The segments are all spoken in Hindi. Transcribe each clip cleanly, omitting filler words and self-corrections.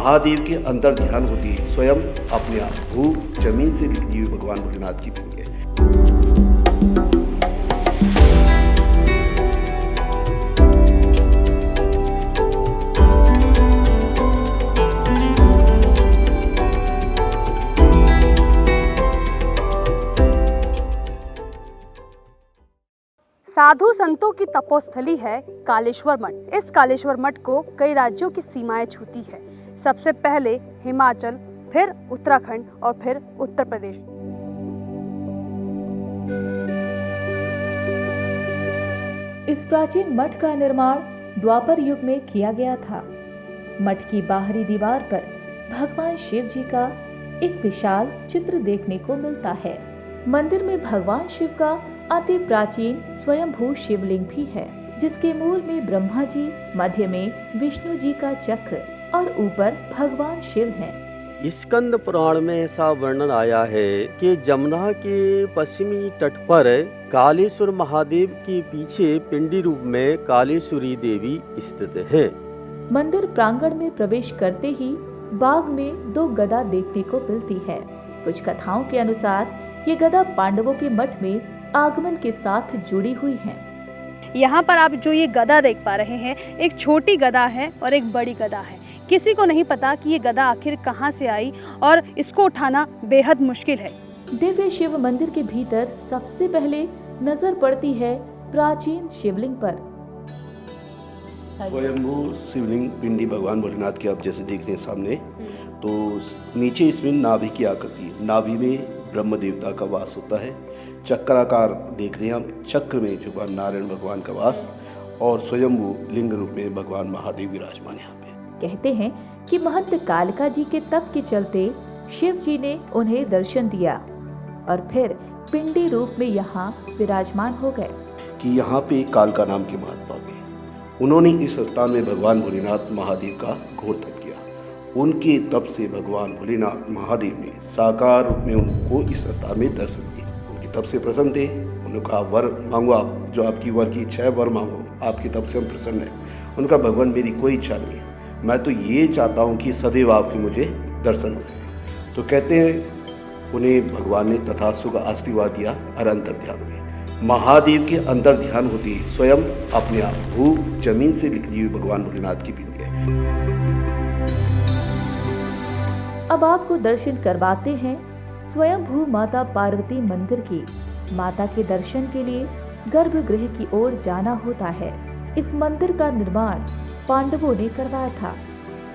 महादेव के अंदर ध्यान होती है स्वयं अपने आप भू जमीन से निकली हुई भगवान भोलेनाथ की पिंड है। साधु संतों की तपोस्थली है कालेश्वर मठ। इस कालेश्वर मठ को कई राज्यों की सीमाएं छूती है। सबसे पहले हिमाचल, फिर उत्तराखंड और फिर उत्तर प्रदेश। इस प्राचीन मठ का निर्माण द्वापर युग में किया गया था। मठ की बाहरी दीवार पर भगवान शिव जी का एक विशाल चित्र देखने को मिलता है। मंदिर में भगवान शिव का अति प्राचीन स्वयंभू शिवलिंग भी है, जिसके मूल में ब्रह्मा जी, मध्य में विष्णु जी का चक्र और ऊपर भगवान शिव हैं। स्कंद पुराण में ऐसा वर्णन आया है कि जमुना के पश्चिमी तट पर कालेश्वर महादेव के पीछे पिंडी रूप में कालेश्वरी देवी स्थित है। मंदिर प्रांगण में प्रवेश करते ही बाग में 2 गदा देखने को मिलती है। कुछ कथाओं के अनुसार ये गदा पांडवों के मठ में आगमन के साथ जुड़ी हुई हैं। यहाँ पर आप जो ये गदा देख पा रहे हैं, एक छोटी गदा है और एक बड़ी गदा है। किसी को नहीं पता कि ये गदा आखिर कहाँ से आई और इसको उठाना बेहद मुश्किल है। दिव्य शिव मंदिर के भीतर सबसे पहले नजर पड़ती है प्राचीन शिवलिंग पर। स्वयंभू शिवलिंग पिंडी भगवान भोलेनाथ के आप जैसे देख रहे हैं सामने, तो नीचे इसमें नाभि की आकृति है। नाभि में ब्रह्म देवता का वास होता है। चक्राकार देख रहे हैं हम, चक्र में भगवान नारायण भगवान का वास और स्वयंभू लिंग रूप में भगवान महादेव विराजमान यहाँ पे। कहते हैं कि महंत कालिका जी के तप के चलते शिव जी ने उन्हें दर्शन दिया और फिर पिंडी रूप में यहाँ विराजमान हो गए। कि यहाँ पे कालिका नाम के महात्मा थे। उन्होंने इस स्थान में भगवान भोलेनाथ महादेव का घोर तप किया। उनके तप से भगवान भोलेनाथ महादेव ने साकार रूप में उनको इस स्थान में दर्शन दिए। उनके तप से प्रसन्न थे। उन्होंने कहा वर मांगो, आप जो आपकी वर की इच्छा है वर मांगो, आपके तप से हम प्रसन्न हैं। उनका भगवान मेरी कोई इच्छा नहीं है, मैं तो ये चाहता हूँ कि सदैव आपके मुझे दर्शन हो। तो कहते हैं उन्हें भगवान ने तथास्तु का आशीर्वाद दिया और अंतर ध्यान हुए। महादेव के अंदर ध्यान होती है स्वयं अपने आप भू जमीन से निकली हुई भगवान भोलेनाथ की पिंड है। अब आपको दर्शन करवाते हैं स्वयंभू माता पार्वती मंदिर की। माता के दर्शन के लिए गर्भगृह की ओर जाना होता है। इस मंदिर का निर्माण पांडवों ने करवाया था।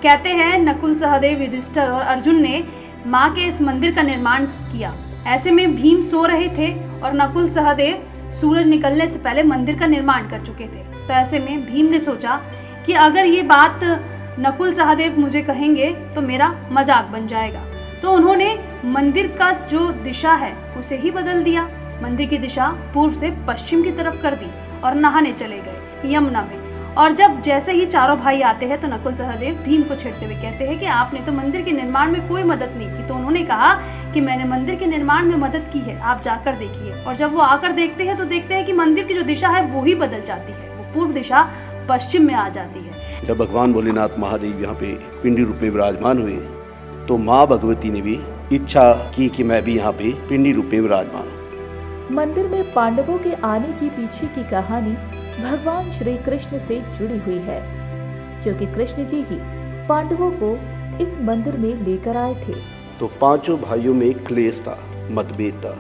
कहते हैं नकुल, सहदेव, युधिष्ठिर और अर्जुन ने माँ के इस मंदिर का निर्माण किया। ऐसे में भीम सो रहे थे और नकुल, सहदेव सूरज निकलने से पहले मंदिर का निर्माण कर चुके थे। तो ऐसे में भीम ने सोचा कि अगर ये बात नकुल, सहदेव मुझे कहेंगे तो मेरा मजाक बन जाएगा। तो उन्होंने मंदिर का जो दिशा है उसे ही बदल दिया। मंदिर की दिशा पूर्व से पश्चिम की तरफ कर दी और नहाने चले गए यमुना में। और जब जैसे ही चारों भाई आते हैं तो नकुल, सहदेव भीम को छेड़ते हुए कहते हैं कि आपने तो मंदिर के निर्माण में कोई मदद नहीं की। तो उन्होंने कहा कि मैंने मंदिर के निर्माण में मदद की है, आप जाकर देखिए। और जब वो आकर देखते हैं तो देखते हैं कि मंदिर की जो दिशा है वो ही बदल जाती है, वो पूर्व दिशा पश्चिम में आ जाती है। जब भगवान भोलेनाथ महादेव यहाँ पे पिंडी रूप में विराजमान हुए तो माँ भगवती ने भी इच्छा की कि मैं भी यहाँ पे पिंडी रूप में विराजमान हूँ। मंदिर में पांडवों के आने के पीछे की कहानी भगवान श्री कृष्ण से जुड़ी हुई है, क्योंकि कृष्ण जी ही पांडवों को इस मंदिर में लेकर आए थे। तो पांचों भाइयों में क्लेश था, मतभेद था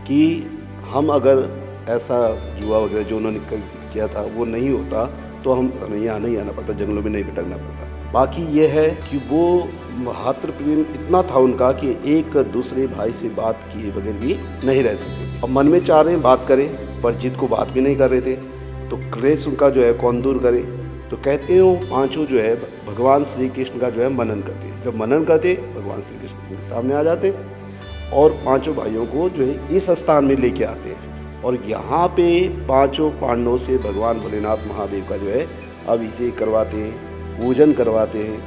कि हम अगर ऐसा जुआ वगैरह जो उन्होंने किया था वो नहीं होता तो हमें यहाँ नहीं आना पड़ता, जंगलों में नहीं भटकना पड़ता। बाकी ये है कि वो मातृ प्रेम इतना था उनका कि एक दूसरे भाई से बात किए बगैर भी नहीं रह सकते। अब मन में चाह रहे हैं बात करें पर जिद को बात भी नहीं कर रहे थे, तो क्लेश उनका जो है कौन दूर करे। तो कहते हो पांचों जो है भगवान श्री कृष्ण का जो है मनन करते। जब मनन करते भगवान श्री कृष्ण के सामने आ जाते और पांचों भाइयों को जो है इस स्थान में लेके आते हैं। और यहाँ पे पांचों पांडवों से भगवान भोलेनाथ महादेव का जो है अभिषेक करवाते हैं, पूजन करवाते हैं।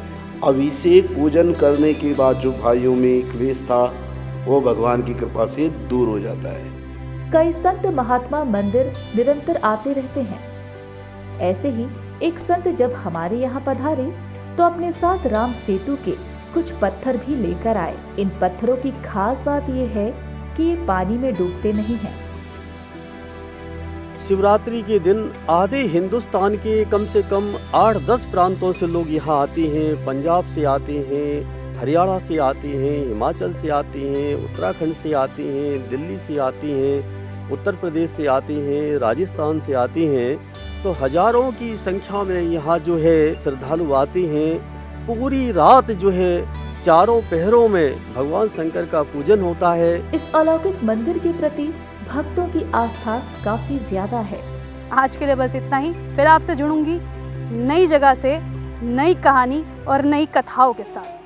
अभिषेक पूजन करने के बाद जो भाइयों में क्लेश था वो भगवान की कृपा से दूर हो जाता है। कई संत महात्मा मंदिर निरंतर आते रहते हैं। ऐसे ही एक संत जब हमारे यहाँ पधारे तो अपने साथ राम सेतु के कुछ पत्थर भी लेकर आए। इन पत्थरों की खास बात यह है कि ये पानी में डूबते नहीं हैं। शिवरात्रि के दिन आधे हिंदुस्तान के कम से कम 8-10 प्रांतों से लोग यहाँ आते हैं। पंजाब से आते हैं, हरियाणा से आते हैं, हिमाचल से आते हैं, उत्तराखंड से आते हैं, दिल्ली से आते हैं, उत्तर प्रदेश से आते हैं, राजस्थान से आते हैं। तो हजारों की संख्या में यहाँ जो है श्रद्धालु आते हैं। पूरी रात जो है चारों पहरों में भगवान शंकर का पूजन होता है। इस अलौकिक मंदिर के प्रति भक्तों की आस्था काफी ज्यादा है। आज के लिए बस इतना ही। फिर आपसे जुड़ूंगी नई जगह से, नई कहानी और नई कथाओं के साथ।